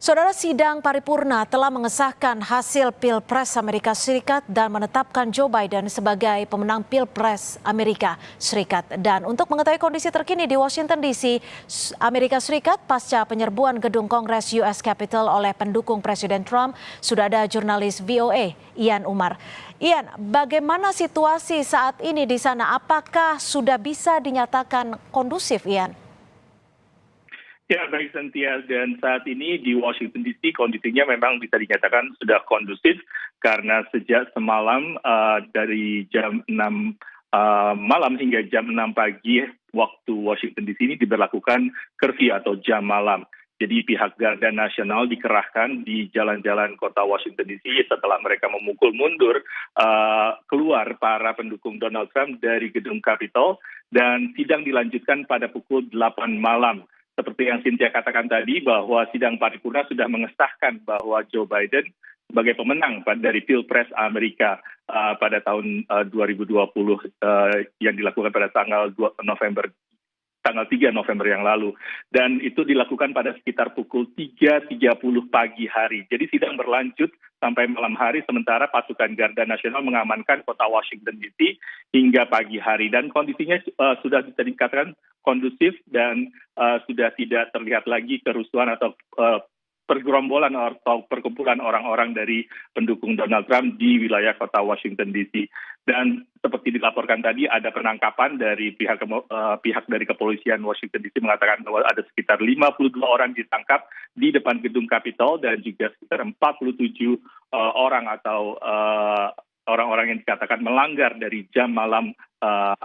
Saudara, sidang paripurna telah mengesahkan hasil Pilpres Amerika Serikat dan menetapkan Joe Biden sebagai pemenang Pilpres Amerika Serikat. Dan untuk mengetahui kondisi terkini di Washington DC, Amerika Serikat pasca penyerbuan gedung Kongres US Capitol oleh pendukung Presiden Trump, sudah ada jurnalis VOA Ian Umar. Ian, bagaimana situasi saat ini di sana? Apakah sudah bisa dinyatakan kondusif, Ian? Ya, baik Cynthia, dan saat ini di Washington DC kondisinya memang bisa dinyatakan sudah kondusif karena sejak semalam dari jam 6 malam hingga jam 6 pagi waktu Washington DC ini diberlakukan curfew atau jam malam. Jadi pihak Garda Nasional dikerahkan di jalan-jalan kota Washington DC setelah mereka memukul mundur keluar para pendukung Donald Trump dari gedung Capitol, dan sidang dilanjutkan pada pukul 8 malam. Seperti yang Cynthia katakan tadi, bahwa sidang paripurna sudah mengesahkan bahwa Joe Biden sebagai pemenang dari Pilpres Amerika pada tahun 2020 yang dilakukan pada tanggal 3 November yang lalu. Dan itu dilakukan pada sekitar pukul 3.30 pagi hari. Jadi sidang berlanjut sampai malam hari, sementara pasukan Garda Nasional mengamankan kota Washington DC hingga pagi hari. Dan kondisinya sudah bisa dikatakan kondusif dan sudah tidak terlihat lagi kerusuhan atau pergerombolan atau perkumpulan orang-orang dari pendukung Donald Trump di wilayah kota Washington DC. Dan seperti dilaporkan tadi, ada penangkapan dari pihak dari kepolisian Washington DC mengatakan bahwa ada sekitar 52 orang ditangkap di depan gedung Capitol, dan juga sekitar 47 orang atau orang-orang yang dikatakan melanggar dari jam malam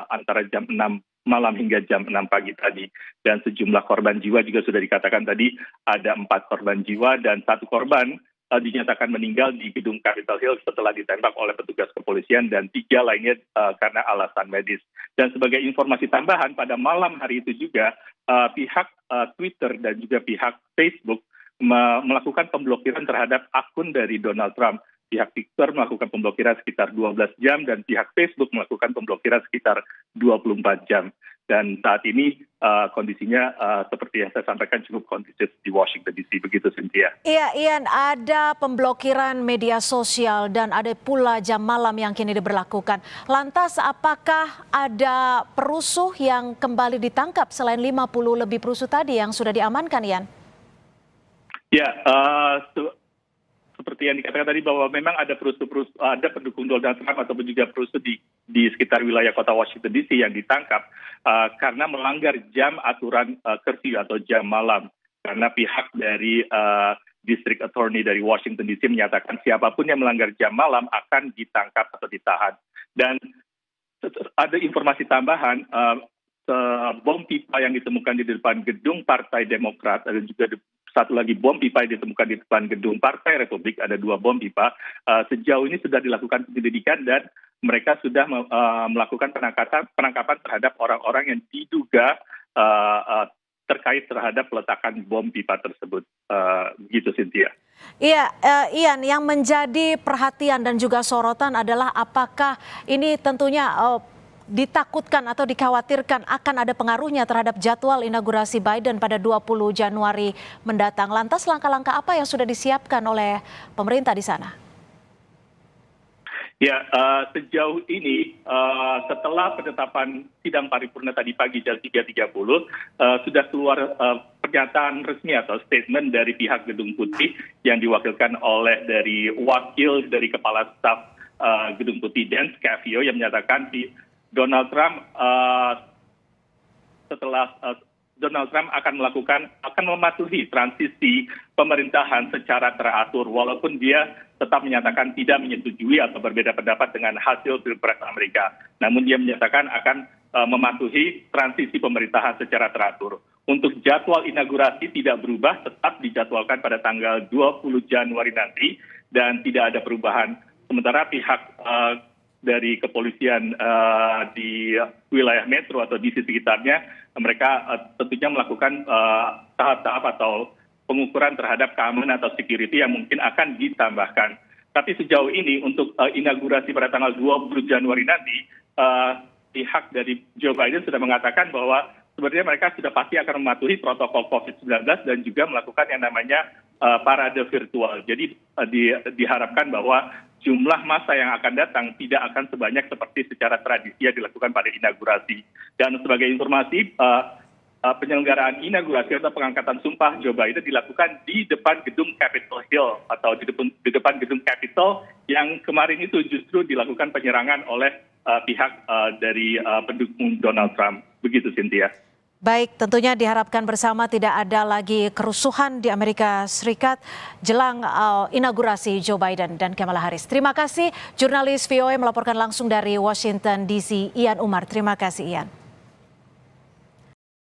antara jam 6 malam hingga jam 6 pagi tadi. Dan sejumlah korban jiwa juga sudah dikatakan tadi, ada 4 korban jiwa dan 1 korban dinyatakan meninggal di gedung Capitol Hill setelah ditembak oleh petugas kepolisian, dan 3 lainnya karena alasan medis. Dan sebagai informasi tambahan, pada malam hari itu juga pihak Twitter dan juga pihak Facebook melakukan pemblokiran terhadap akun dari Donald Trump. Pihak Twitter melakukan pemblokiran sekitar 12 jam dan pihak Facebook melakukan pemblokiran sekitar 24 jam. Dan saat ini kondisinya seperti yang saya sampaikan cukup kondusif di Washington DC. Begitu, Cynthia. Iya, Ian, ada pemblokiran media sosial dan ada pula jam malam yang kini diberlakukan. Lantas apakah ada perusuh yang kembali ditangkap selain 50 lebih perusuh tadi yang sudah diamankan, Ian? Ya, seperti yang dikatakan tadi bahwa memang ada ada pendukung Donald Trump ataupun juga perusuh di sekitar wilayah kota Washington DC yang ditangkap karena melanggar jam aturan curfew atau jam malam. Karena pihak dari District Attorney dari Washington DC menyatakan siapapun yang melanggar jam malam akan ditangkap atau ditahan. Dan ada informasi tambahan, bom pipa yang ditemukan di depan gedung Partai Demokrat, dan juga satu lagi bom pipa yang ditemukan di depan gedung Partai Republik, ada 2 bom pipa. Sejauh ini sudah dilakukan penyelidikan dan mereka sudah melakukan penangkapan terhadap orang-orang yang diduga terkait terhadap peletakan bom pipa tersebut. Begitu, Cynthia. Iya, Ian, yang menjadi perhatian dan juga sorotan adalah apakah ini tentunya ditakutkan atau dikhawatirkan akan ada pengaruhnya terhadap jadwal inaugurasi Biden pada 20 Januari mendatang. Lantas langkah-langkah apa yang sudah disiapkan oleh pemerintah di sana? Ya, sejauh ini setelah penetapan sidang paripurna tadi pagi jam 3.30, sudah keluar pernyataan resmi atau statement dari pihak Gedung Putih yang diwakilkan oleh dari wakil dari Kepala Staf Gedung Putih Dan Scavio, yang menyatakan Donald Trump akan mematuhi transisi pemerintahan secara teratur, walaupun dia tetap menyatakan tidak menyetujui atau berbeda pendapat dengan hasil Pilpres Amerika. Namun dia menyatakan akan mematuhi transisi pemerintahan secara teratur. Untuk jadwal inaugurasi tidak berubah, tetap dijadwalkan pada tanggal 20 Januari nanti dan tidak ada perubahan. Sementara pihak dari kepolisian di wilayah metro atau di sekitarnya, mereka tentunya melakukan tahap-tahap atau pengukuran terhadap keamanan atau security yang mungkin akan ditambahkan. Tapi sejauh ini untuk inaugurasi pada tanggal 20 Januari nanti, pihak dari Joe Biden sudah mengatakan bahwa sebenarnya mereka sudah pasti akan mematuhi protokol COVID-19 dan juga melakukan yang namanya parade virtual. Jadi diharapkan bahwa jumlah massa yang akan datang tidak akan sebanyak seperti secara tradisi yang dilakukan pada inaugurasi. Dan sebagai informasi, penyelenggaraan inaugurasi atau pengangkatan sumpah Joe Biden dilakukan di depan gedung Capitol Hill atau di depan gedung Capitol yang kemarin itu justru dilakukan penyerangan oleh pihak dari pendukung Donald Trump. Begitu, Cynthia. Baik, tentunya diharapkan bersama tidak ada lagi kerusuhan di Amerika Serikat jelang inaugurasi Joe Biden dan Kamala Harris. Terima kasih jurnalis VOA melaporkan langsung dari Washington DC, Ian Umar. Terima kasih, Ian.